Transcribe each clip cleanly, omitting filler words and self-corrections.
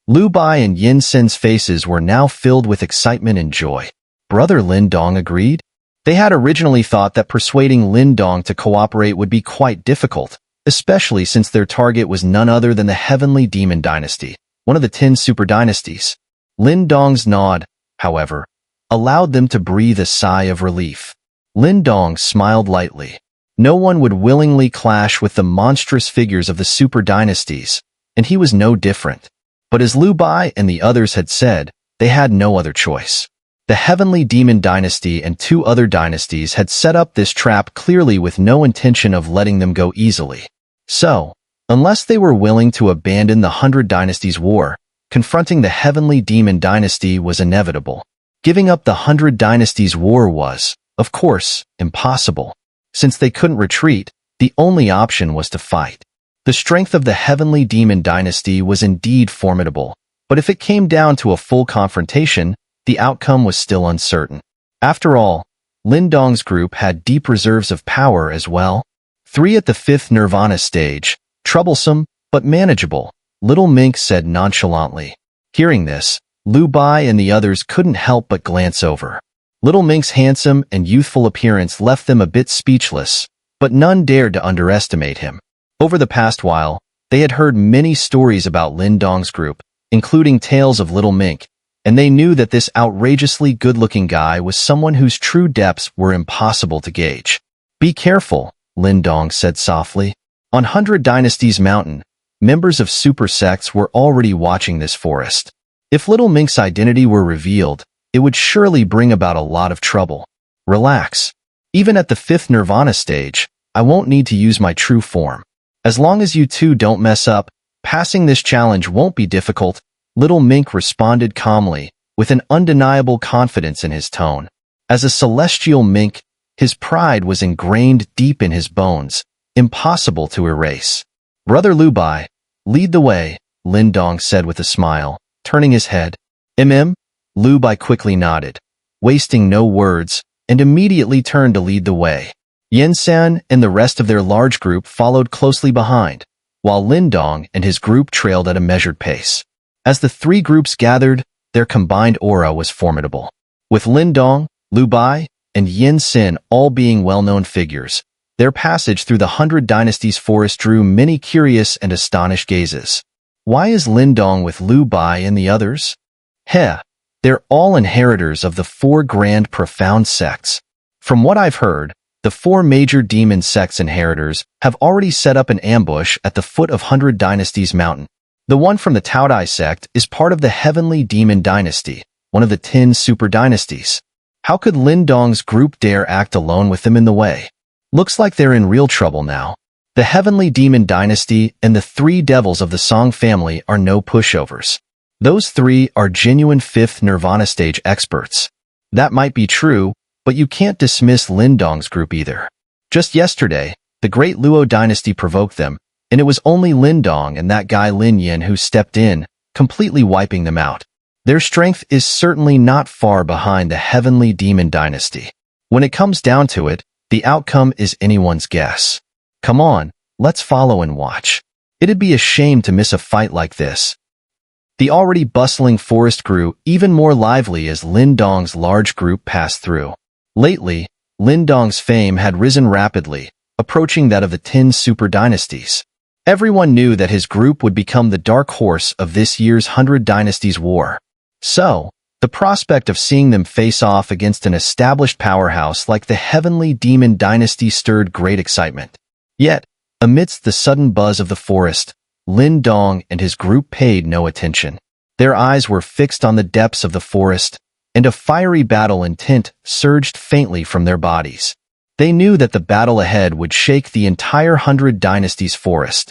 Lu Bai and Yin Sin's faces were now filled with excitement and joy. Brother Lin Dong agreed. They had originally thought that persuading Lin Dong to cooperate would be quite difficult, especially since their target was none other than the Heavenly Demon Dynasty, one of the 10 super dynasties. Lin Dong's nod, however, allowed them to breathe a sigh of relief. Lin Dong smiled lightly. No one would willingly clash with the monstrous figures of the super dynasties, and he was no different. But as Lu Bai and the others had said, they had no other choice. The Heavenly Demon Dynasty and 2 other dynasties had set up this trap clearly with no intention of letting them go easily. So, unless they were willing to abandon the 100 Dynasties War, confronting the Heavenly Demon Dynasty was inevitable. Giving up the 100 Dynasties War was, of course, impossible. Since they couldn't retreat, the only option was to fight. The strength of the Heavenly Demon Dynasty was indeed formidable, but if it came down to a full confrontation, the outcome was still uncertain. After all, Lin Dong's group had deep reserves of power as well. 3 at the 5th Nirvana stage, troublesome, but manageable, little Mink said nonchalantly. Hearing this, Lu Bai and the others couldn't help but glance over. Little Mink's handsome and youthful appearance left them a bit speechless, but none dared to underestimate him. Over the past while, they had heard many stories about Lin Dong's group, including tales of Little Mink, and they knew that this outrageously good-looking guy was someone whose true depths were impossible to gauge. Be careful, Lin Dong said softly. On 100 Dynasties Mountain, members of super sects were already watching this forest. If Little Mink's identity were revealed, it would surely bring about a lot of trouble. Relax. Even at the 5th Nirvana stage, I won't need to use my true form. As long as you two don't mess up, passing this challenge won't be difficult, Little Mink responded calmly, with an undeniable confidence in his tone. As a celestial mink, his pride was ingrained deep in his bones, impossible to erase. Brother Lu Bai, lead the way, Lin Dong said with a smile, turning his head. Lu Bai quickly nodded, wasting no words, and immediately turned to lead the way. Yin San and the rest of their large group followed closely behind, while Lin Dong and his group trailed at a measured pace. As the 3 groups gathered, their combined aura was formidable. With Lin Dong, Lu Bai, and Yin Sin all being well-known figures, their passage through the 100 Dynasties forest drew many curious and astonished gazes. Why is Lin Dong with Lu Bai and the others? They're all inheritors of the 4 grand profound sects. From what I've heard, the 4 major demon sects inheritors have already set up an ambush at the foot of 100 Dynasties Mountain. The one from the Taodai sect is part of the Heavenly Demon Dynasty, one of the 10 super dynasties. How could Lin Dong's group dare act alone with them in the way? Looks like they're in real trouble now. The Heavenly Demon Dynasty and the 3 devils of the Song family are no pushovers. Those 3 are genuine 5th Nirvana stage experts. That might be true, but you can't dismiss Lin Dong's group either. Just yesterday, the Great Luo Dynasty provoked them, and it was only Lin Dong and that guy Lin Yin who stepped in, completely wiping them out. Their strength is certainly not far behind the Heavenly Demon Dynasty. When it comes down to it, the outcome is anyone's guess. Come on, let's follow and watch. It'd be a shame to miss a fight like this. The already bustling forest grew even more lively as Lin Dong's large group passed through. Lately, Lin Dong's fame had risen rapidly, approaching that of the 10 super dynasties. Everyone knew that his group would become the dark horse of this year's 100 Dynasties War. So, the prospect of seeing them face off against an established powerhouse like the Heavenly Demon Dynasty stirred great excitement. Yet, amidst the sudden buzz of the forest, Lin Dong and his group paid no attention. Their eyes were fixed on the depths of the forest, and a fiery battle intent surged faintly from their bodies. They knew that the battle ahead would shake the entire 100 Dynasties forest.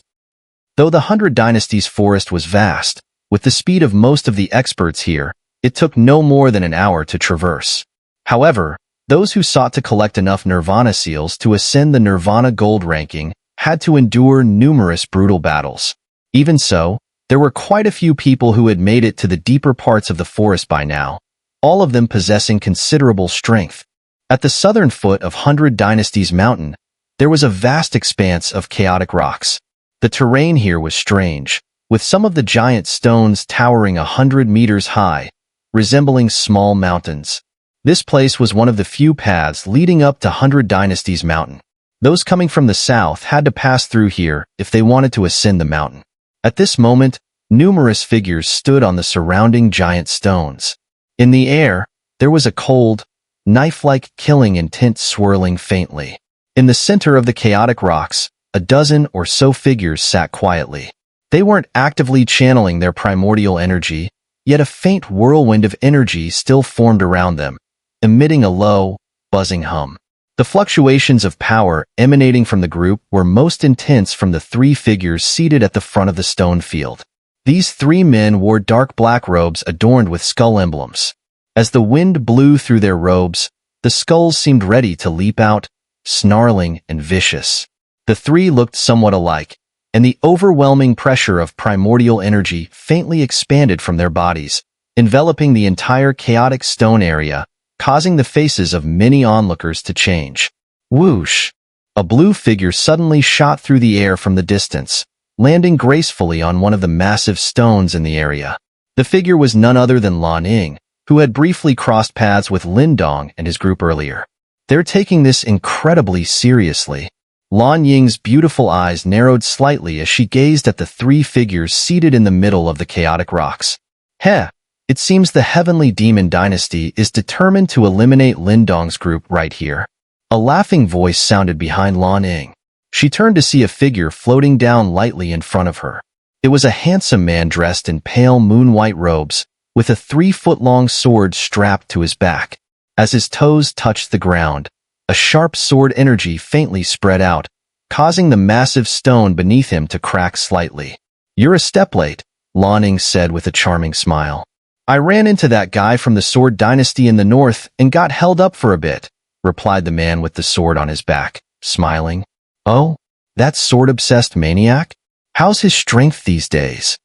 Though the 100 Dynasties forest was vast, with the speed of most of the experts here, it took no more than an hour to traverse. However, those who sought to collect enough Nirvana seals to ascend the Nirvana gold ranking had to endure numerous brutal battles. Even so, there were quite a few people who had made it to the deeper parts of the forest by now, all of them possessing considerable strength. At the southern foot of 100 Dynasties Mountain, there was a vast expanse of chaotic rocks. The terrain here was strange, with some of the giant stones towering 100 meters high, resembling small mountains. This place was one of the few paths leading up to 100 Dynasties Mountain. Those coming from the south had to pass through here if they wanted to ascend the mountain. At this moment, numerous figures stood on the surrounding giant stones. In the air, there was a cold, knife-like killing intent swirling faintly. In the center of the chaotic rocks, a dozen or so figures sat quietly. They weren't actively channeling their primordial energy, yet a faint whirlwind of energy still formed around them, emitting a low, buzzing hum. The fluctuations of power emanating from the group were most intense from the three figures seated at the front of the stone field. These three men wore dark black robes adorned with skull emblems. As the wind blew through their robes, the skulls seemed ready to leap out, snarling and vicious. The three looked somewhat alike, and the overwhelming pressure of primordial energy faintly expanded from their bodies, enveloping the entire chaotic stone area, causing the faces of many onlookers to change. Whoosh! A blue figure suddenly shot through the air from the distance, landing gracefully on one of the massive stones in the area. The figure was none other than Lan Ying, who had briefly crossed paths with Lin Dong and his group earlier. They're taking this incredibly seriously. Lan Ying's beautiful eyes narrowed slightly as she gazed at the three figures seated in the middle of the chaotic rocks. Heh, it seems the Heavenly Demon Dynasty is determined to eliminate Lin Dong's group right here. A laughing voice sounded behind Lan Ying. She turned to see a figure floating down lightly in front of her. It was a handsome man dressed in pale moon-white robes, with a 3-foot-long sword strapped to his back. As his toes touched the ground, a sharp sword energy faintly spread out, causing the massive stone beneath him to crack slightly. "You're a step late," Lan Ying said with a charming smile. "I ran into that guy from the Sword Dynasty in the north and got held up for a bit," replied the man with the sword on his back, smiling. "Oh, that sword-obsessed maniac? How's his strength these days?"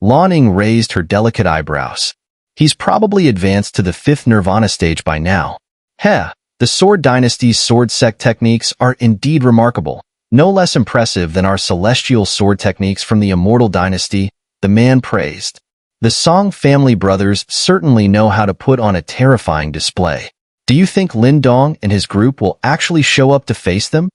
Lan Ying raised her delicate eyebrows. "He's probably advanced to the 5th Nirvana stage by now." "Heh, the Sword Dynasty's sword sect techniques are indeed remarkable, no less impressive than our celestial sword techniques from the Immortal Dynasty," the man praised. "The Song family brothers certainly know how to put on a terrifying display. Do you think Lin Dong and his group will actually show up to face them?"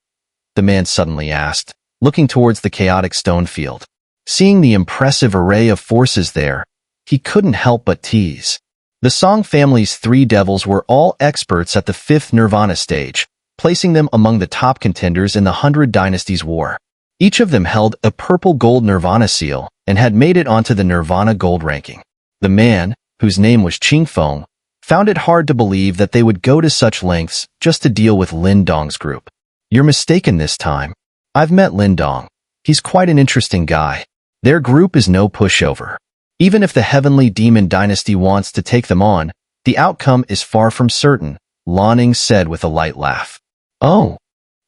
the man suddenly asked, looking towards the chaotic stone field. Seeing the impressive array of forces there, he couldn't help but tease. The Song family's three devils were all experts at the 5th Nirvana stage, placing them among the top contenders in the 100 Dynasties War. Each of them held a purple-gold Nirvana seal and had made it onto the Nirvana gold ranking. The man, whose name was Qingfeng, found it hard to believe that they would go to such lengths just to deal with Lin Dong's group. "You're mistaken this time. I've met Lin Dong. He's quite an interesting guy. Their group is no pushover. Even if the Heavenly Demon Dynasty wants to take them on, the outcome is far from certain," Lan Ying said with a light laugh. "Oh."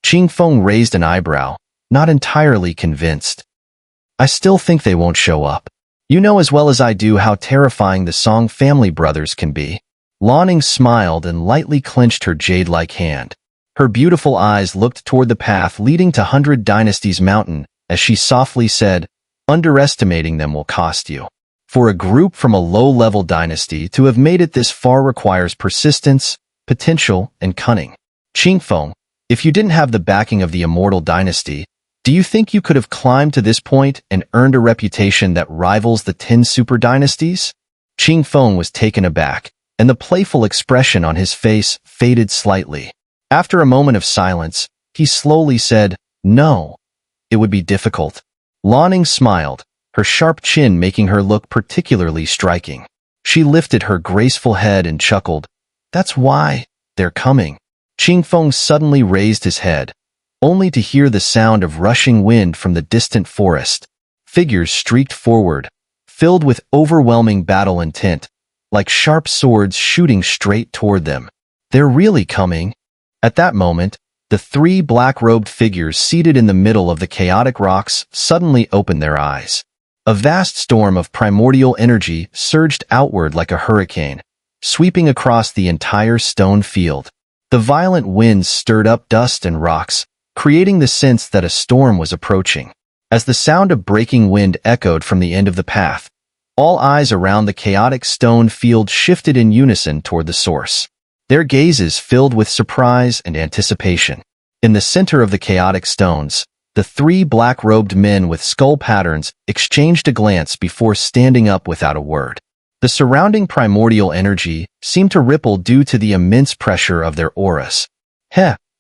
Qingfeng raised an eyebrow, not entirely convinced. "I still think they won't show up. You know as well as I do how terrifying the Song family brothers can be." Lan Ying smiled and lightly clenched her jade-like hand. Her beautiful eyes looked toward the path leading to 100 Dynasties Mountain as she softly said, "Underestimating them will cost you. For a group from a low-level dynasty to have made it this far requires persistence, potential, and cunning. Qingfeng, if you didn't have the backing of the Immortal Dynasty, do you think you could have climbed to this point and earned a reputation that rivals the 10 super dynasties?" Qingfeng was taken aback, and the playful expression on his face faded slightly. After a moment of silence, he slowly said, "No, it would be difficult." Lan Ying smiled, her sharp chin making her look particularly striking. She lifted her graceful head and chuckled. "That's why they're coming." Qingfeng suddenly raised his head, only to hear the sound of rushing wind from the distant forest. Figures streaked forward, filled with overwhelming battle intent, like sharp swords shooting straight toward them. "They're really coming." At that moment, the three black-robed figures seated in the middle of the chaotic rocks suddenly opened their eyes. A vast storm of primordial energy surged outward like a hurricane, sweeping across the entire stone field. The violent winds stirred up dust and rocks, creating the sense that a storm was approaching. As the sound of breaking wind echoed from the end of the path, all eyes around the chaotic stone field shifted in unison toward the source, their gazes filled with surprise and anticipation. In the center of the chaotic stones, the three black-robed men with skull patterns exchanged a glance before standing up without a word. The surrounding primordial energy seemed to ripple due to the immense pressure of their auras.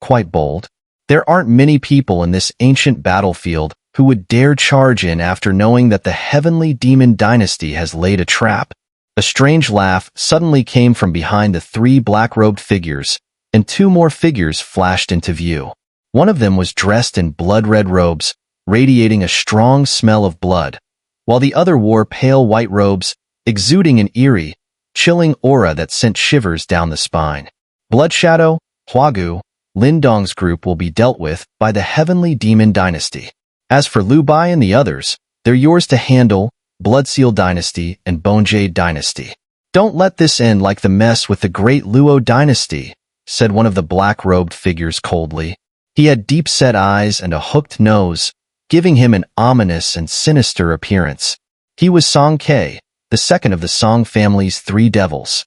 Quite bold. There aren't many people in this ancient battlefield who would dare charge in after knowing that the heavenly demon dynasty has laid a trap. A strange laugh suddenly came from behind the three black-robed figures, and two more figures flashed into view. One of them was dressed in blood-red robes, radiating a strong smell of blood, while the other wore pale white robes, exuding an eerie, chilling aura that sent shivers down the spine. Blood Shadow, Huagu, Lindong's group will be dealt with by the heavenly demon dynasty. As for Lu Bai and the others, they're yours to handle, Bloodseal Dynasty and Bone Jade Dynasty. Don't let this end like the mess with the great Luo Dynasty, said one of the black-robed figures coldly. He had deep-set eyes and a hooked nose, giving him an ominous and sinister appearance. He was Song Ke, the second of the Song family's three devils.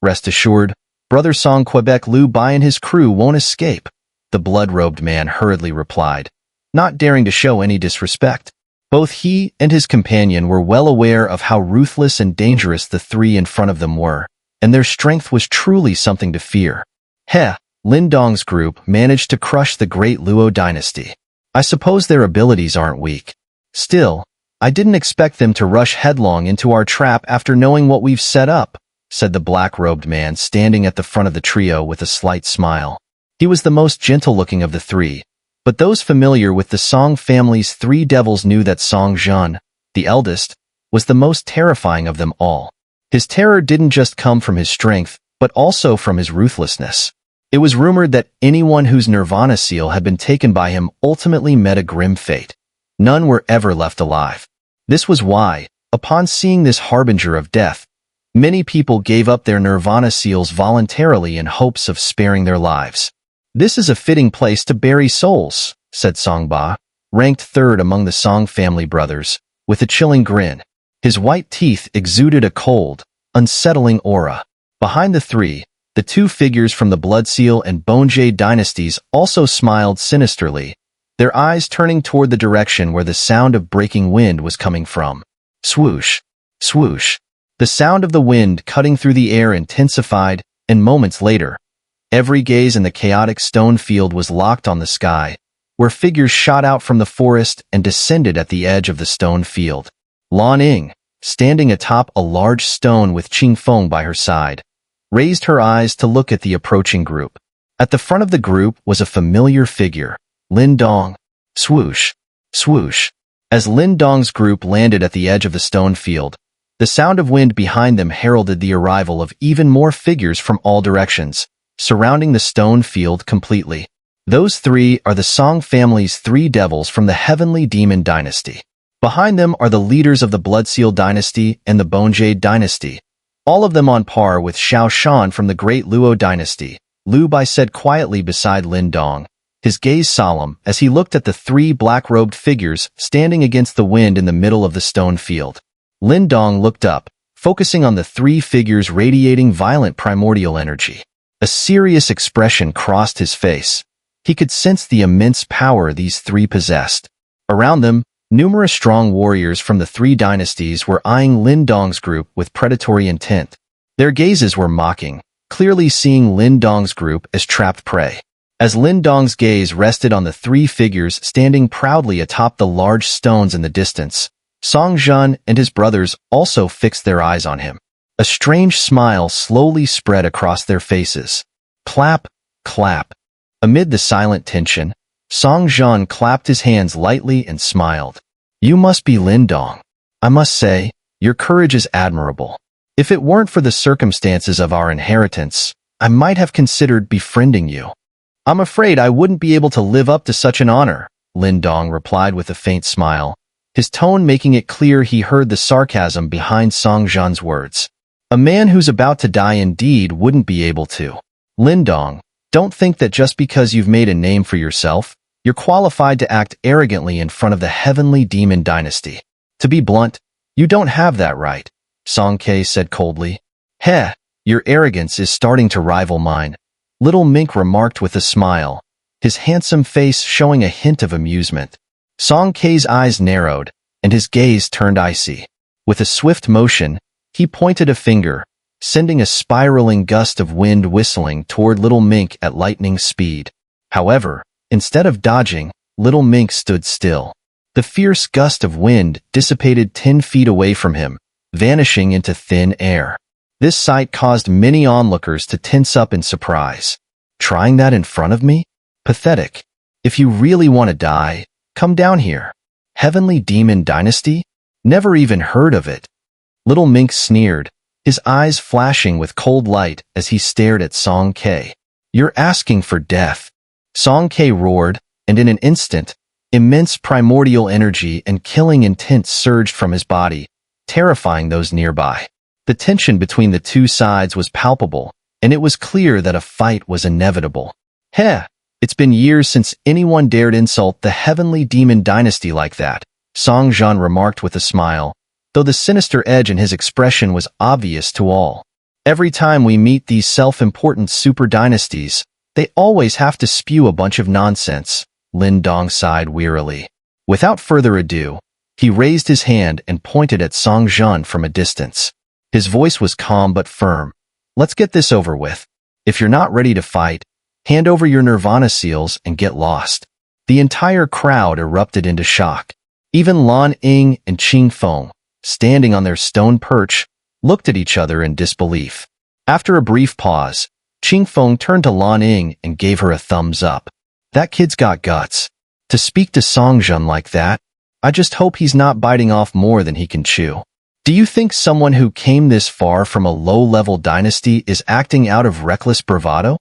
Rest assured, Brother Song Quebec Lu Bai and his crew won't escape, the blood-robed man hurriedly replied, not daring to show any disrespect. Both he and his companion were well aware of how ruthless and dangerous the three in front of them were, and their strength was truly something to fear. Lindong's group managed to crush the great Luo dynasty. I suppose their abilities aren't weak. Still, I didn't expect them to rush headlong into our trap after knowing what we've set up, said the black-robed man standing at the front of the trio with a slight smile. He was the most gentle-looking of the three, but those familiar with the Song family's three devils knew that Song Zhen, the eldest, was the most terrifying of them all. His terror didn't just come from his strength, but also from his ruthlessness. It was rumored that anyone whose Nirvana seal had been taken by him ultimately met a grim fate. None were ever left alive. This was why, upon seeing this harbinger of death, many people gave up their Nirvana seals voluntarily in hopes of sparing their lives. This is a fitting place to bury souls, said Songba, ranked third among the Song family brothers, with a chilling grin. His white teeth exuded a cold, unsettling aura. Behind the three, the two figures from the Bloodseal and Bone Jade dynasties also smiled sinisterly, their eyes turning toward the direction where the sound of breaking wind was coming from. Swoosh, swoosh. The sound of the wind cutting through the air intensified, and moments later, every gaze in the chaotic stone field was locked on the sky, where figures shot out from the forest and descended at the edge of the stone field. Lan Ying, standing atop a large stone with Qing Feng by her side, raised her eyes to look at the approaching group. At the front of the group was a familiar figure, Lin Dong. Swoosh, swoosh. As Lin Dong's group landed at the edge of the stone field, the sound of wind behind them heralded the arrival of even more figures from all directions, surrounding the stone field completely. Those three are the Song family's three devils from the heavenly demon dynasty. Behind them are the leaders of the Bloodseal dynasty and the Bone Jade dynasty, all of them on par with Xiao Shan from the great Luo dynasty, Lu Bai said quietly beside Lin Dong, his gaze solemn as he looked at the three black-robed figures standing against the wind in the middle of the stone field. Lin Dong looked up, focusing on the three figures radiating violent primordial energy. A serious expression crossed his face. He could sense the immense power these three possessed. Around them, numerous strong warriors from the three dynasties were eyeing Lin Dong's group with predatory intent. Their gazes were mocking, clearly seeing Lin Dong's group as trapped prey. As Lin Dong's gaze rested on the three figures standing proudly atop the large stones in the distance, Song Zhen and his brothers also fixed their eyes on him. A strange smile slowly spread across their faces. Clap, clap. Amid the silent tension, Song Zhen clapped his hands lightly and smiled. You must be Lin Dong. I must say, your courage is admirable. If it weren't for the circumstances of our inheritance, I might have considered befriending you. I'm afraid I wouldn't be able to live up to such an honor, Lin Dong replied with a faint smile, his tone making it clear he heard the sarcasm behind Song Zhen's words. A man who's about to die indeed wouldn't be able to. Lin Dong, don't think that just because you've made a name for yourself, You're qualified to act arrogantly in front of the heavenly demon dynasty. To be blunt, you don't have that right, Song Ke said coldly. Heh, your arrogance is starting to rival mine, little Mink remarked with a smile, his handsome face showing a hint of amusement. Song Ke's eyes narrowed, and his gaze turned icy. With a swift motion, he pointed a finger, sending a spiraling gust of wind whistling toward little Mink at lightning speed. However, instead of dodging, little Mink stood still. The fierce gust of wind dissipated 10 feet away from him, vanishing into thin air. This sight caused many onlookers to tense up in surprise. Trying that in front of me? Pathetic. If you really want to die, come down here. Heavenly Demon Dynasty? Never even heard of it. Little Mink sneered, his eyes flashing with cold light as he stared at Song Ke. You're asking for death. Song Ke roared, and in an instant, immense primordial energy and killing intent surged from his body, terrifying those nearby. The tension between the two sides was palpable, and it was clear that a fight was inevitable. Heh, it's been years since anyone dared insult the Heavenly Demon Dynasty like that, Song Zhen remarked with a smile, though the sinister edge in his expression was obvious to all. Every time we meet these self-important super dynasties, they always have to spew a bunch of nonsense, Lin Dong sighed wearily. Without further ado, he raised his hand and pointed at Song Zhen from a distance. His voice was calm but firm. Let's get this over with. If you're not ready to fight, hand over your Nirvana seals and get lost. The entire crowd erupted into shock. Even Lan Ying and Qing Feng, standing on their stone perch, looked at each other in disbelief. After a brief pause, Qing Feng turned to Lan Ying and gave her a thumbs up. That kid's got guts. To speak to Song Zhen like that, I just hope he's not biting off more than he can chew. Do you think someone who came this far from a low-level dynasty is acting out of reckless bravado?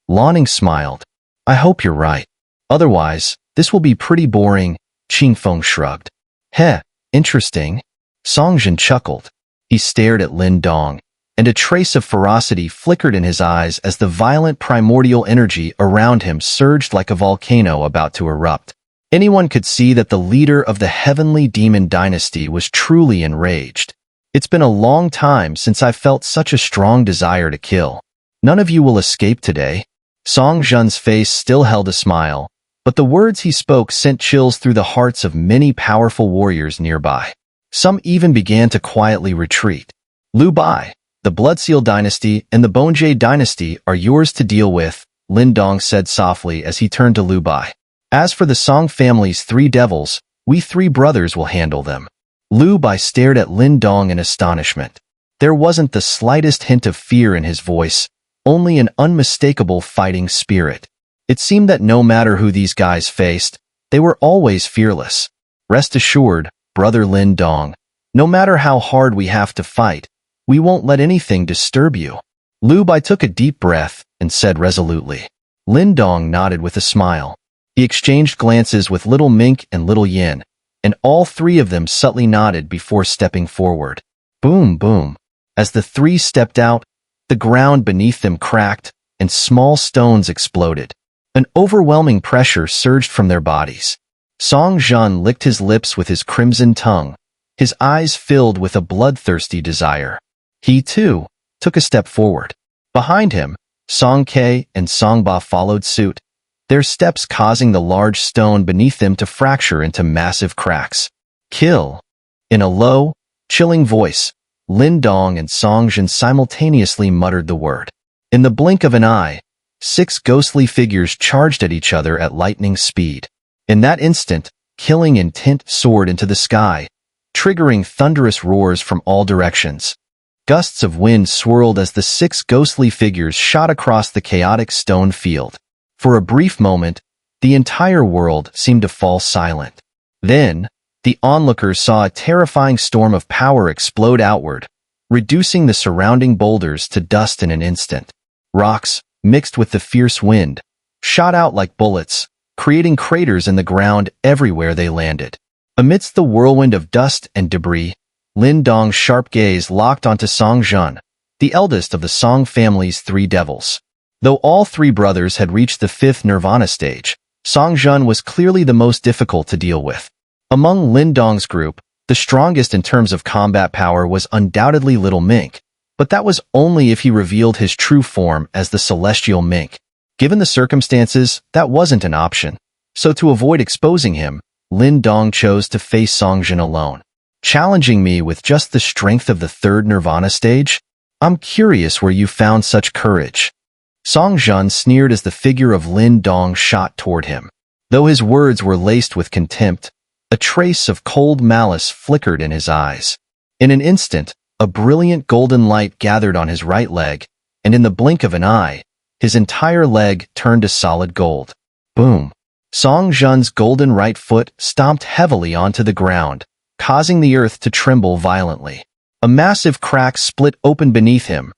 Lan Ying smiled. I hope you're right. Otherwise, this will be pretty boring, Qing Feng shrugged. Heh, interesting. Song Zhen chuckled. He stared at Lin Dong, and a trace of ferocity flickered in his eyes as the violent primordial energy around him surged like a volcano about to erupt. Anyone could see that the leader of the Heavenly Demon Dynasty was truly enraged. It's been a long time since I felt such a strong desire to kill. None of you will escape today. Song Zhen's face still held a smile, but the words he spoke sent chills through the hearts of many powerful warriors nearby. Some even began to quietly retreat. Lu Bai, the Bloodseal Dynasty and the Bonjie Dynasty are yours to deal with, Lin Dong said softly as he turned to Lu Bai. As for the Song family's 3 devils, we 3 brothers will handle them. Lu Bai stared at Lin Dong in astonishment. There wasn't the slightest hint of fear in his voice, only an unmistakable fighting spirit. It seemed that no matter who these guys faced, they were always fearless. Rest assured, brother Lin Dong, no matter how hard we have to fight, we won't let anything disturb you. Lu Bai took a deep breath and said resolutely. Lin Dong nodded with a smile. He exchanged glances with little Mink and little Yin, and all 3 of them subtly nodded before stepping forward. Boom, boom. As the 3 stepped out, the ground beneath them cracked, and small stones exploded. An overwhelming pressure surged from their bodies. Song Zhen licked his lips with his crimson tongue, his eyes filled with a bloodthirsty desire. He, too, took a step forward. Behind him, Song Ke and Song Ba followed suit, their steps causing the large stone beneath them to fracture into massive cracks. Kill. In a low, chilling voice, Lin Dong and Song Zhen simultaneously muttered the word. In the blink of an eye, 6 ghostly figures charged at each other at lightning speed. In that instant, killing intent soared into the sky, triggering thunderous roars from all directions. Gusts of wind swirled as the 6 ghostly figures shot across the chaotic stone field. For a brief moment, the entire world seemed to fall silent. Then, the onlookers saw a terrifying storm of power explode outward, reducing the surrounding boulders to dust in an instant. Rocks, mixed with the fierce wind, shot out like bullets, creating craters in the ground everywhere they landed. Amidst the whirlwind of dust and debris, Lin Dong's sharp gaze locked onto Song Zhen, the eldest of the Song family's 3 devils. Though all 3 brothers had reached the 5th Nirvana stage, Song Zhen was clearly the most difficult to deal with. Among Lin Dong's group, the strongest in terms of combat power was undoubtedly Little Mink, but that was only if he revealed his true form as the celestial Mink. Given the circumstances, that wasn't an option. So to avoid exposing him, Lin Dong chose to face Song Zhen alone. Challenging me with just the strength of the third Nirvana stage? I'm curious where you found such courage. Song Zhen sneered as the figure of Lin Dong shot toward him. Though his words were laced with contempt, a trace of cold malice flickered in his eyes. In an instant, a brilliant golden light gathered on his right leg, and in the blink of an eye, his entire leg turned to solid gold. Boom! Song Zhen's golden right foot stomped heavily onto the ground, causing the earth to tremble violently. A massive crack split open beneath him,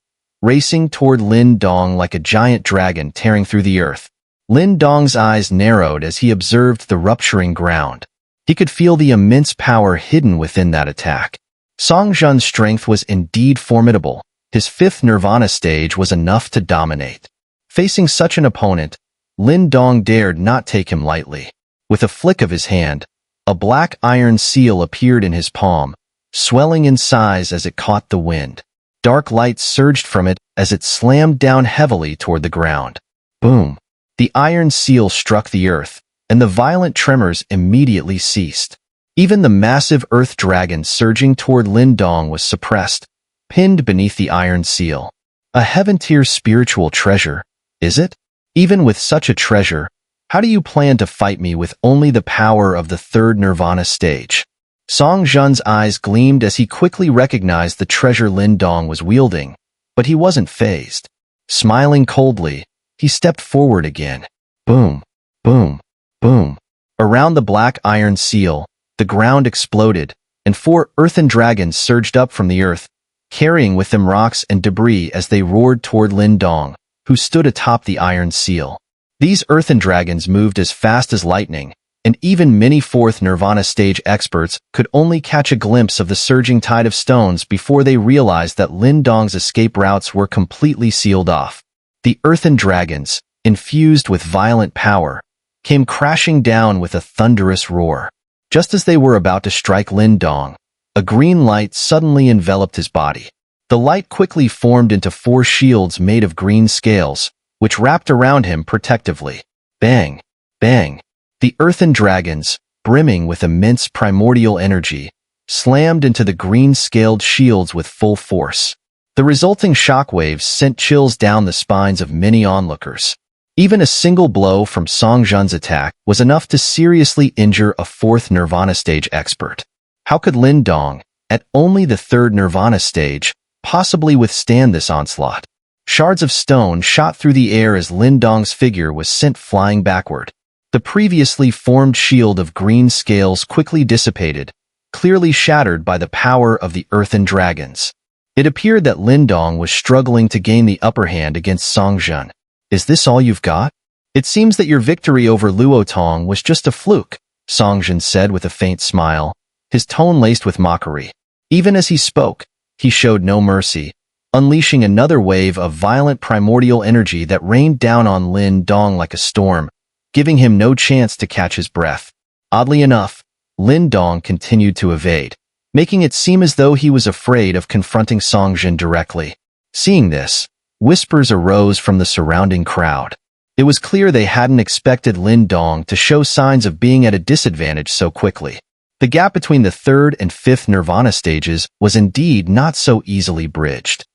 racing toward Lin Dong like a giant dragon tearing through the earth. Lin Dong's eyes narrowed as he observed the rupturing ground. He could feel the immense power hidden within that attack. Song Zhen's strength was indeed formidable. His fifth Nirvana stage was enough to dominate. Facing such an opponent, Lin Dong dared not take him lightly. With a flick of his hand, a black iron seal appeared in his palm, swelling in size as it caught the wind. Dark light surged from it as it slammed down heavily toward the ground. Boom! The iron seal struck the earth, and the violent tremors immediately ceased. Even the massive earth dragon surging toward Lin Dong was suppressed, pinned beneath the iron seal. A heaven-tier spiritual treasure, is it? Even with such a treasure, how do you plan to fight me with only the power of the third Nirvana stage? Song Zhen's eyes gleamed as he quickly recognized the treasure Lin Dong was wielding, but he wasn't fazed. Smiling coldly, he stepped forward again. Boom, boom, boom. Around the black iron seal, the ground exploded, and 4 earthen dragons surged up from the earth, carrying with them rocks and debris as they roared toward Lin Dong, who stood atop the iron seal. These earthen dragons moved as fast as lightning, and even many 4th Nirvana stage experts could only catch a glimpse of the surging tide of stones before they realized that Lin Dong's escape routes were completely sealed off. The earthen dragons, infused with violent power, came crashing down with a thunderous roar. Just as they were about to strike Lin Dong, a green light suddenly enveloped his body. The light quickly formed into 4 shields made of green scales, which wrapped around him protectively. Bang! Bang! The earthen dragons, brimming with immense primordial energy, slammed into the green-scaled shields with full force. The resulting shockwaves sent chills down the spines of many onlookers. Even a single blow from Song Zhen's attack was enough to seriously injure a 4th Nirvana stage expert. How could Lin Dong, at only the 3rd Nirvana stage, possibly withstand this onslaught? Shards of stone shot through the air as Lin Dong's figure was sent flying backward. The previously formed shield of green scales quickly dissipated, clearly shattered by the power of the earthen dragons. It appeared that Lin Dong was struggling to gain the upper hand against Song Zhen. Is this all you've got? It seems that your victory over Luo Tong was just a fluke, Song Zhen said with a faint smile, his tone laced with mockery. Even as he spoke, he showed no mercy, unleashing another wave of violent primordial energy that rained down on Lin Dong like a storm, giving him no chance to catch his breath. Oddly enough, Lin Dong continued to evade, making it seem as though he was afraid of confronting Song Zhen directly. Seeing this, whispers arose from the surrounding crowd. It was clear they hadn't expected Lin Dong to show signs of being at a disadvantage so quickly. The gap between the 3rd and 5th Nirvana stages was indeed not so easily bridged.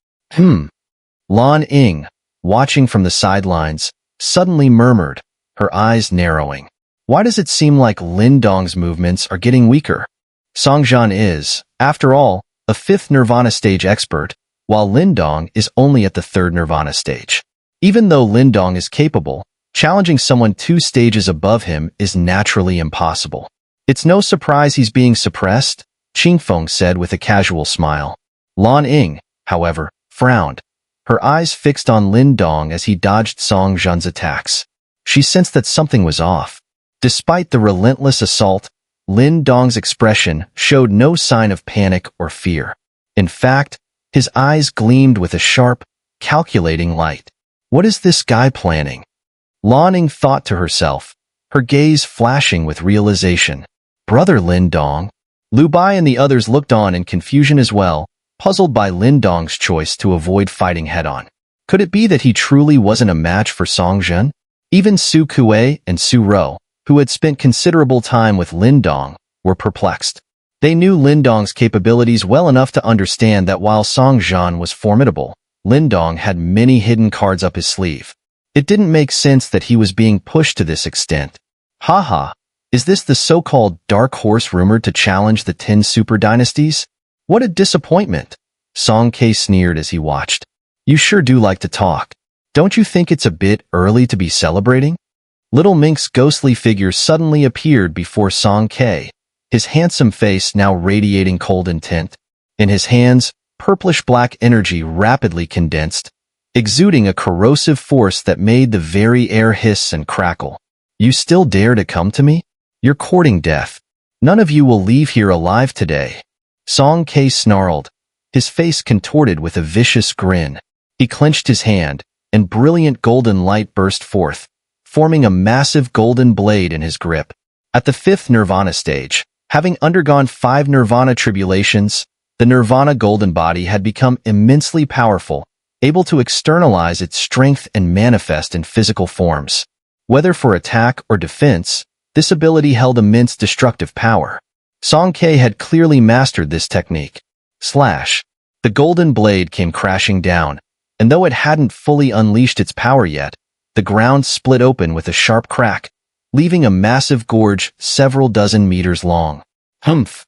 Lan Ying, watching from the sidelines, suddenly murmured, her eyes narrowing. Why does it seem like Lin Dong's movements are getting weaker? Song Zhen is, after all, a 5th Nirvana stage expert, while Lin Dong is only at the 3rd Nirvana stage. Even though Lin Dong is capable, challenging someone 2 stages above him is naturally impossible. It's no surprise he's being suppressed, Qingfeng said with a casual smile. Lan Ying, however, frowned, her eyes fixed on Lin Dong as he dodged Song Zhen's attacks. She sensed that something was off. Despite the relentless assault, Lin Dong's expression showed no sign of panic or fear. In fact, his eyes gleamed with a sharp, calculating light. What is this guy planning? Lan Ying thought to herself, her gaze flashing with realization. Brother Lin Dong? Lu Bai and the others looked on in confusion as well, puzzled by Lin Dong's choice to avoid fighting head-on. Could it be that he truly wasn't a match for Song Zhen? Even Su Kuei and Su Ro, who had spent considerable time with Lin Dong, were perplexed. They knew Lin Dong's capabilities well enough to understand that while Song Zhen was formidable, Lin Dong had many hidden cards up his sleeve. It didn't make sense that he was being pushed to this extent. Haha, is this the so-called dark horse rumored to challenge the 10 super dynasties? What a disappointment! Song Ke sneered as he watched. You sure do like to talk. Don't you think it's a bit early to be celebrating? Little Mink's ghostly figure suddenly appeared before Song Ke, his handsome face now radiating cold intent. In his hands, purplish-black energy rapidly condensed, exuding a corrosive force that made the very air hiss and crackle. You still dare to come to me? You're courting death. None of you will leave here alive today. Song Ke snarled, his face contorted with a vicious grin. He clenched his hand, and brilliant golden light burst forth, forming a massive golden blade in his grip. At the 5th Nirvana stage, having undergone 5 Nirvana tribulations, the Nirvana golden body had become immensely powerful, able to externalize its strength and manifest in physical forms. Whether for attack or defense, this ability held immense destructive power. Song Ke had clearly mastered this technique. Slash. The golden blade came crashing down, and though it hadn't fully unleashed its power yet, the ground split open with a sharp crack, leaving a massive gorge several dozen meters long. Humph!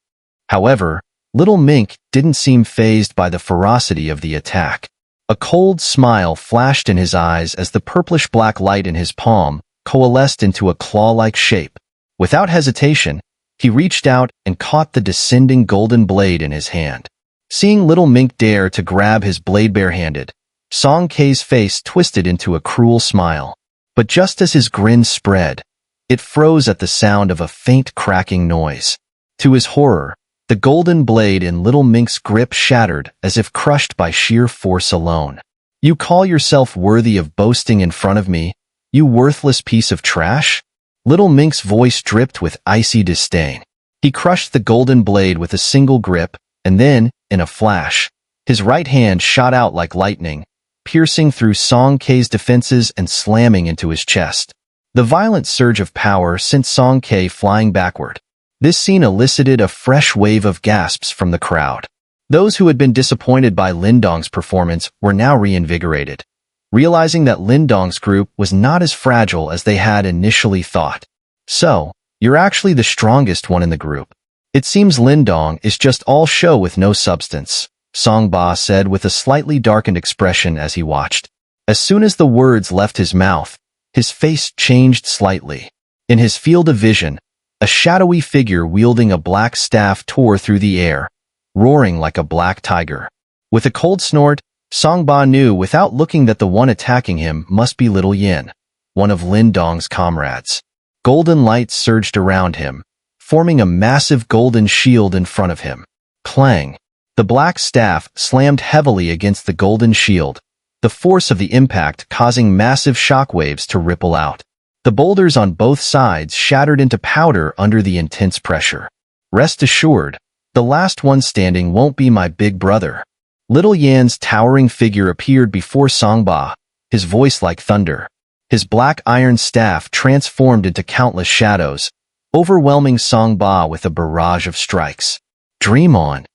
However, little Mink didn't seem fazed by the ferocity of the attack. A cold smile flashed in his eyes as the purplish-black light in his palm coalesced into a claw-like shape. Without hesitation, he reached out and caught the descending golden blade in his hand. Seeing little Mink dare to grab his blade barehanded, Song Ke's face twisted into a cruel smile. But just as his grin spread, it froze at the sound of a faint cracking noise. To his horror, the golden blade in little Mink's grip shattered as if crushed by sheer force alone. You call yourself worthy of boasting in front of me, you worthless piece of trash? Little Mink's voice dripped with icy disdain. He crushed the golden blade with a single grip, and then, in a flash, his right hand shot out like lightning, piercing through Song Ke's defenses and slamming into his chest. The violent surge of power sent Song Ke flying backward. This scene elicited a fresh wave of gasps from the crowd. Those who had been disappointed by Lin Dong's performance were now reinvigorated, realizing that Lin Dong's group was not as fragile as they had initially thought. So, you're actually the strongest one in the group. It seems Lin Dong is just all show with no substance, Song Ba said with a slightly darkened expression as he watched. As soon as the words left his mouth, his face changed slightly. In his field of vision, a shadowy figure wielding a black staff tore through the air, roaring like a black tiger. With a cold snort, Song Ba knew without looking that the one attacking him must be Little Yin, one of Lin Dong's comrades. Golden light surged around him, forming a massive golden shield in front of him. Clang! The black staff slammed heavily against the golden shield, the force of the impact causing massive shockwaves to ripple out. The boulders on both sides shattered into powder under the intense pressure. Rest assured, the last one standing won't be my big brother. Little Yan's towering figure appeared before Song Ba, his voice like thunder. His black iron staff transformed into countless shadows, overwhelming Song Ba with a barrage of strikes. Dream on.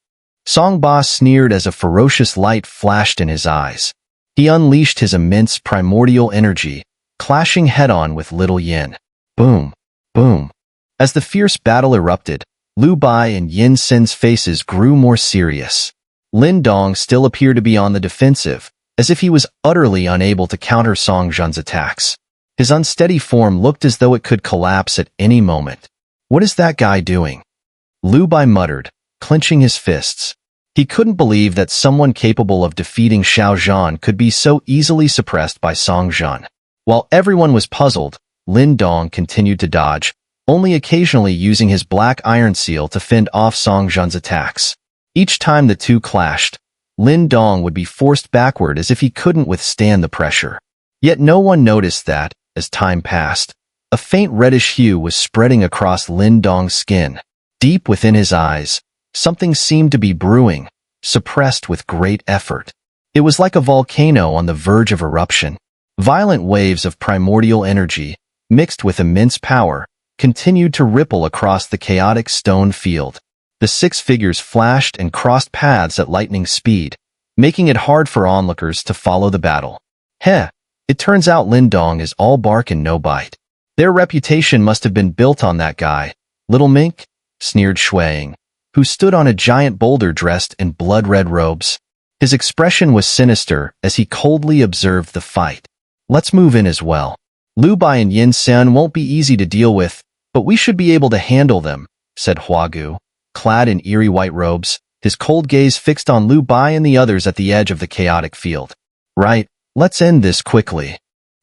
Song Ba sneered as a ferocious light flashed in his eyes. He unleashed his immense primordial energy, clashing head-on with Little Yin. Boom, boom. As the fierce battle erupted, Lu Bai and Yin Sen's faces grew more serious. Lin Dong still appeared to be on the defensive, as if he was utterly unable to counter Song Zhen's attacks. His unsteady form looked as though it could collapse at any moment. What is that guy doing? Lu Bai muttered, clenching his fists. He couldn't believe that someone capable of defeating Xiao Zhan could be so easily suppressed by Song Zhen. While everyone was puzzled, Lin Dong continued to dodge, only occasionally using his black iron seal to fend off Song Zhen's attacks. Each time the two clashed, Lin Dong would be forced backward as if he couldn't withstand the pressure. Yet no one noticed that, as time passed, A faint reddish hue was spreading across Lin Dong's skin. Deep within his eyes, something seemed to be brewing, suppressed with great effort. It was like a volcano on the verge of eruption. Violent waves of primordial energy, mixed with immense power, continued to ripple across the chaotic stone field. The 6 figures flashed and crossed paths at lightning speed, making it hard for onlookers to follow the battle. Heh, it turns out Lin Dong is all bark and no bite. Their reputation must have been built on that guy, little Mink, sneered Xiao, who stood on a giant boulder dressed in blood-red robes. His expression was sinister as he coldly observed the fight. Let's move in as well. Lu Bai and Yin Sen won't be easy to deal with, but we should be able to handle them, said Huagu, clad in eerie white robes, his cold gaze fixed on Lu Bai and the others at the edge of the chaotic field. Right, let's end this quickly.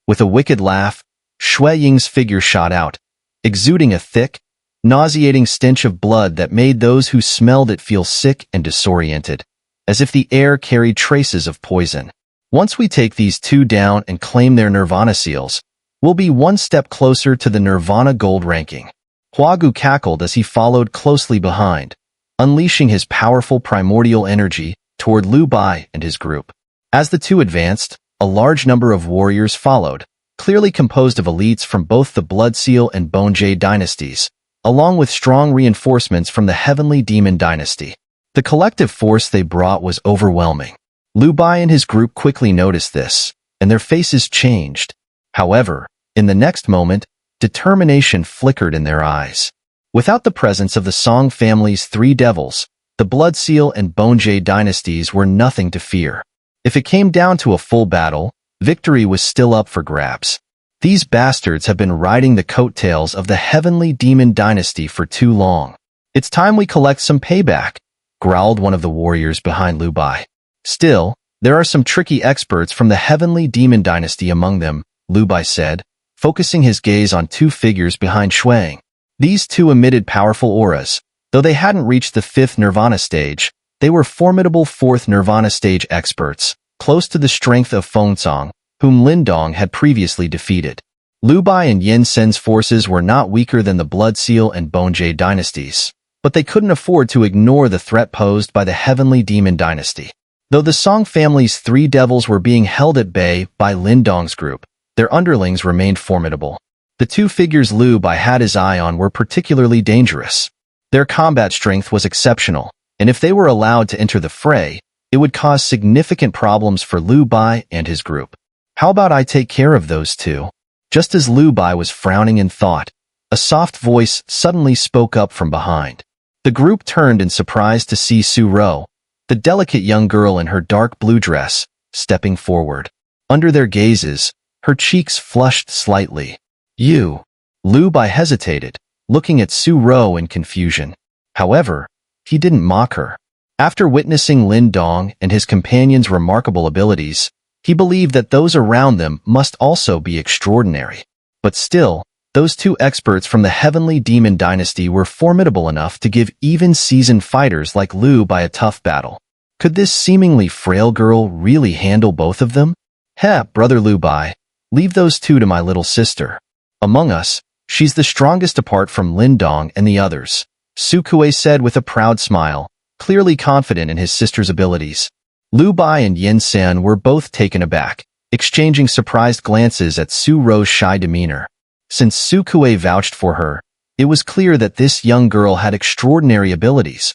With a wicked laugh, Shui Ying's figure shot out, exuding a thick, nauseating stench of blood that made those who smelled it feel sick and disoriented, as if the air carried traces of poison. Once we take these 2 down and claim their Nirvana seals, we'll be 1 step closer to the Nirvana gold ranking. Huagu cackled as he followed closely behind, unleashing his powerful primordial energy toward Lu Bai and his group. As the 2 advanced, a large number of warriors followed, clearly composed of elites from both the Blood Seal and Bone Jade dynasties, along with strong reinforcements from the Heavenly Demon dynasty. The collective force they brought was overwhelming. Lu Bai and his group quickly noticed this, and their faces changed. However, in the next moment, determination flickered in their eyes. Without the presence of the Song family's 3 devils, the Blood Seal and Bone Jade dynasties were nothing to fear. If it came down to a full battle, victory was still up for grabs. These bastards have been riding the coattails of the Heavenly Demon dynasty for too long. It's time we collect some payback, growled one of the warriors behind Lu Bai. Still, there are some tricky experts from the Heavenly Demon dynasty among them, Lu Bai said, focusing his gaze on 2 figures behind Xiao. These 2 emitted powerful auras. Though they hadn't reached the 5th Nirvana stage, they were formidable 4th Nirvana stage experts, close to the strength of Feng Zong, whom Lin Dong had previously defeated. Lu Bai and Yin Sen's forces were not weaker than the Blood Seal and Bone Jade dynasties, but they couldn't afford to ignore the threat posed by the Heavenly Demon dynasty. Though the Song family's 3 devils were being held at bay by Lin Dong's group, their underlings remained formidable. The 2 figures Lu Bai had his eye on were particularly dangerous. Their combat strength was exceptional, and if they were allowed to enter the fray, it would cause significant problems for Lu Bai and his group. How about I take care of those 2? Just as Lu Bai was frowning in thought, a soft voice suddenly spoke up from behind. The group turned in surprise to see Su Ro, the delicate young girl in her dark blue dress, stepping forward. Under their gazes, her cheeks flushed slightly. You. Lu Bai hesitated, looking at Su Ro in confusion. However, he didn't mock her. After witnessing Lin Dong and his companion's remarkable abilities, he believed that those around them must also be extraordinary. But still, those 2 experts from the Heavenly Demon dynasty were formidable enough to give even seasoned fighters like Lu Bai a tough battle. Could this seemingly frail girl really handle both of them? Heh, brother Lu Bai, leave those 2 to my little sister. Among us, she's the strongest apart from Lin Dong and the others, Su Kuei said with a proud smile, clearly confident in his sister's abilities. Lu Bai and Yin Sen were both taken aback, exchanging surprised glances at Su Ro's shy demeanor. Since Su Kuei vouched for her, it was clear that this young girl had extraordinary abilities.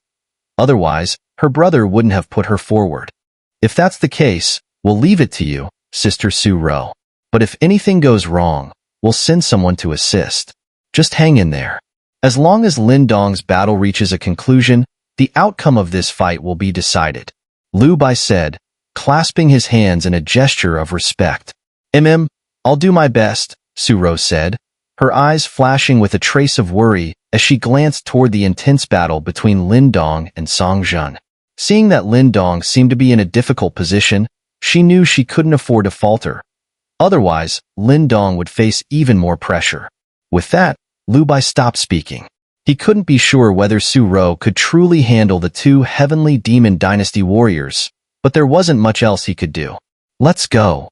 Otherwise, her brother wouldn't have put her forward. If that's the case, we'll leave it to you, Sister Su Ro. But if anything goes wrong, we'll send someone to assist. Just hang in there. As long as Lin Dong's battle reaches a conclusion, the outcome of this fight will be decided, Lu Bai said, clasping his hands in a gesture of respect. I'll do my best, Su Ro said, her eyes flashing with a trace of worry as she glanced toward the intense battle between Lin Dong and Song Zhen. Seeing that Lin Dong seemed to be in a difficult position, she knew she couldn't afford to falter. Otherwise, Lin Dong would face even more pressure. With that, Lu Bai stopped speaking. He couldn't be sure whether Su Ro could truly handle the 2 Heavenly Demon Dynasty warriors, but there wasn't much else he could do. Let's go.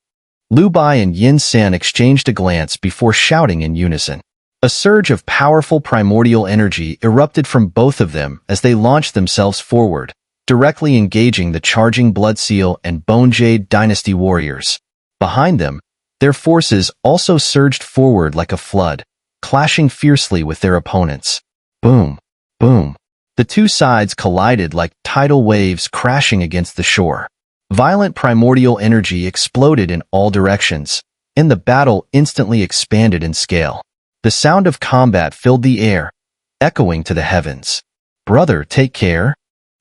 Lu Bai and Yin San exchanged a glance before shouting in unison. A surge of powerful primordial energy erupted from both of them as they launched themselves forward, directly engaging the charging Blood Seal and Bone Jade Dynasty warriors. Behind them, their forces also surged forward like a flood, clashing fiercely with their opponents. Boom, boom. The two sides collided like tidal waves crashing against the shore. Violent primordial energy exploded in all directions, and the battle instantly expanded in scale. The sound of combat filled the air, echoing to the heavens. "Brother, take care."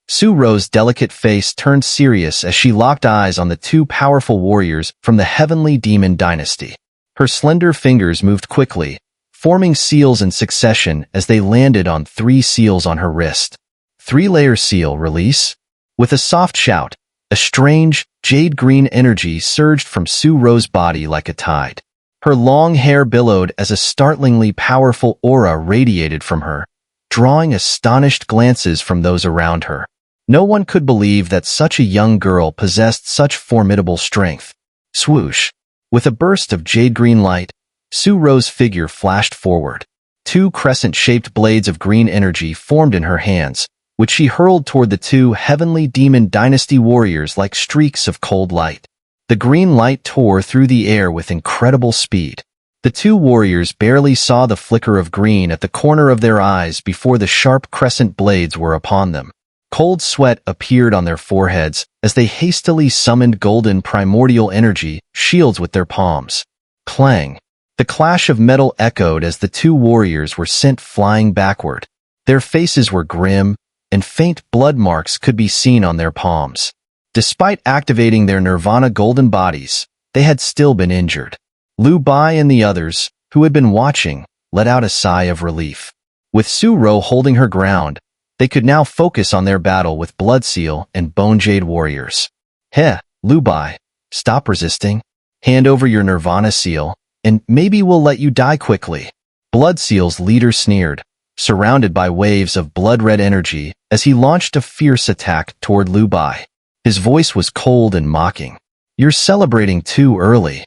Su Ro's delicate face turned serious as she locked eyes on the two powerful warriors from the Heavenly Demon Dynasty. Her slender fingers moved quickly, forming seals in succession as they landed on 3 seals on her wrist. 3-layer seal release. With a soft shout, a strange, jade-green energy surged from Su Ro's body like a tide. Her long hair billowed as a startlingly powerful aura radiated from her, drawing astonished glances from those around her. No one could believe that such a young girl possessed such formidable strength. Swoosh! With a burst of jade-green light, Su Ro's figure flashed forward. 2 crescent-shaped blades of green energy formed in her hands, which she hurled toward the 2 Heavenly Demon Dynasty warriors like streaks of cold light. The green light tore through the air with incredible speed. The 2 warriors barely saw the flicker of green at the corner of their eyes before the sharp crescent blades were upon them. Cold sweat appeared on their foreheads as they hastily summoned golden primordial energy shields with their palms. Clang! The clash of metal echoed as the 2 warriors were sent flying backward. Their faces were grim, and faint blood marks could be seen on their palms. Despite activating their Nirvana golden bodies, they had still been injured. Lu Bai and the others, who had been watching, let out a sigh of relief. With Su Ro holding her ground, they could now focus on their battle with Blood Seal and Bone Jade warriors. "Heh, Lu Bai, stop resisting. Hand over your Nirvana seal, and maybe we'll let you die quickly." Blood Seal's leader sneered, surrounded by waves of blood-red energy as he launched a fierce attack toward Lu Bai. His voice was cold and mocking. "You're celebrating too early."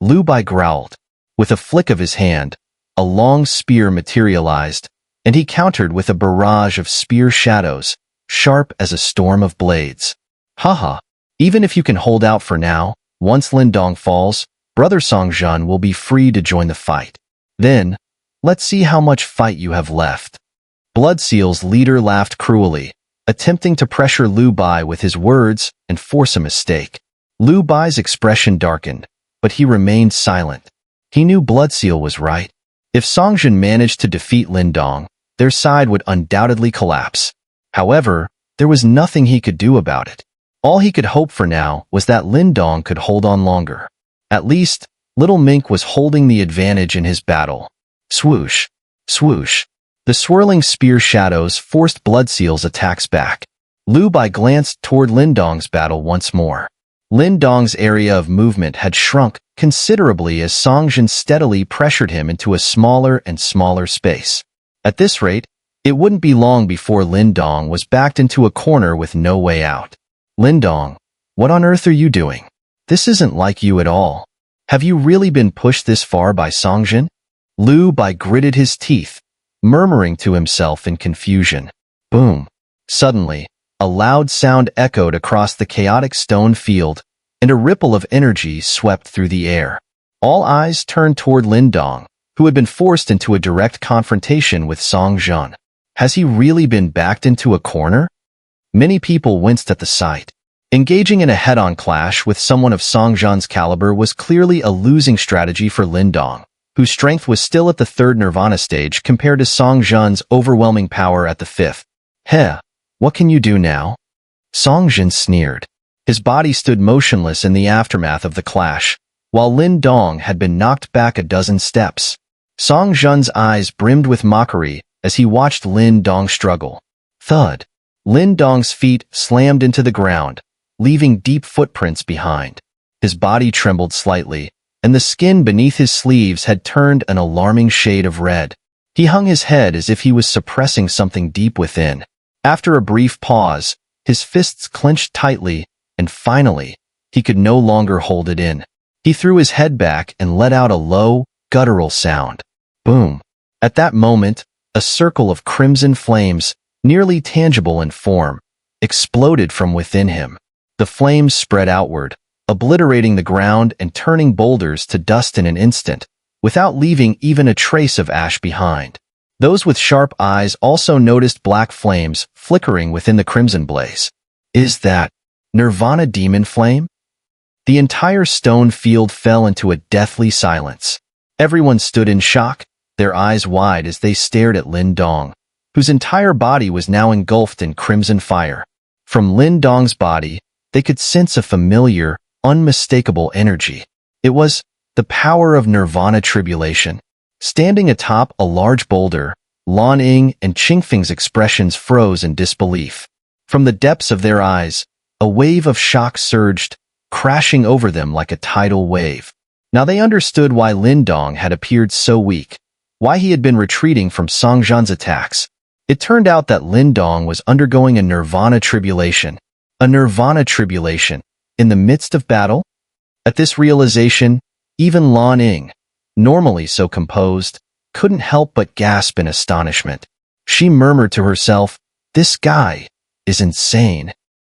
Lu Bai growled. With a flick of his hand, a long spear materialized, and he countered with a barrage of spear shadows, sharp as a storm of blades. "Haha, even if you can hold out for now, once Lindong falls, Brother Songjun will be free to join the fight. Then, let's see how much fight you have left." Blood Seal's leader laughed cruelly, attempting to pressure Lu Bai with his words and force a mistake. Lu Bai's expression darkened, but he remained silent. He knew Blood Seal was right. If Songjun managed to defeat Lindong, their side would undoubtedly collapse. However, there was nothing he could do about it. All he could hope for now was that Lindong could hold on longer. At least, little Mink was holding the advantage in his battle. Swoosh, swoosh. The swirling spear shadows forced Blood Seal's attacks back. Lu Bai glanced toward Lindong's battle once more. Lindong's area of movement had shrunk considerably as Songjun steadily pressured him into a smaller and smaller space. At this rate, it wouldn't be long before Lindong was backed into a corner with no way out. "Lindong, what on earth are you doing? This isn't like you at all. Have you really been pushed this far by Songjun?" Lu Bai gritted his teeth, murmuring to himself in confusion. Boom! Suddenly, a loud sound echoed across the chaotic stone field, and a ripple of energy swept through the air. All eyes turned toward Lindong, who had been forced into a direct confrontation with Songjun. Has he really been backed into a corner? Many people winced at the sight. Engaging in a head-on clash with someone of Songjun's caliber was clearly a losing strategy for Lindong, whose strength was still at the 3rd Nirvana stage compared to Songjun's overwhelming power at the 5th. "Heh, what can you do now?" Songjun sneered. His body stood motionless in the aftermath of the clash, while Lindong had been knocked back a dozen steps. Songjun's eyes brimmed with mockery as he watched Lindong struggle. Thud. Lindong's feet slammed into the ground, leaving deep footprints behind. His body trembled slightly, and the skin beneath his sleeves had turned an alarming shade of red. He hung his head as if he was suppressing something deep within. After a brief pause, his fists clenched tightly, and finally, he could no longer hold it in. He threw his head back and let out a low, guttural sound. Boom! At that moment, a circle of crimson flames, nearly tangible in form, exploded from within him. The flames spread outward, obliterating the ground and turning boulders to dust in an instant, without leaving even a trace of ash behind. Those with sharp eyes also noticed black flames flickering within the crimson blaze. Is that Nirvana demon flame? The entire stone field fell into a deathly silence. Everyone stood in shock, their eyes wide as they stared at Lin Dong, whose entire body was now engulfed in crimson fire. From Lin Dong's body, they could sense a familiar, unmistakable energy. It was the power of Nirvana tribulation. Standing atop a large boulder, Lan Ying and Qingfeng's expressions froze in disbelief. From the depths of their eyes, a wave of shock surged, crashing over them like a tidal wave. Now they understood why Lin Dong had appeared so weak, why he had been retreating from Song Zhan's attacks. It turned out that Lin Dong was undergoing a Nirvana tribulation. A Nirvana tribulation, in the midst of battle? At this realization, even Lan Ying, normally so composed, couldn't help but gasp in astonishment. She murmured to herself, "This guy is insane."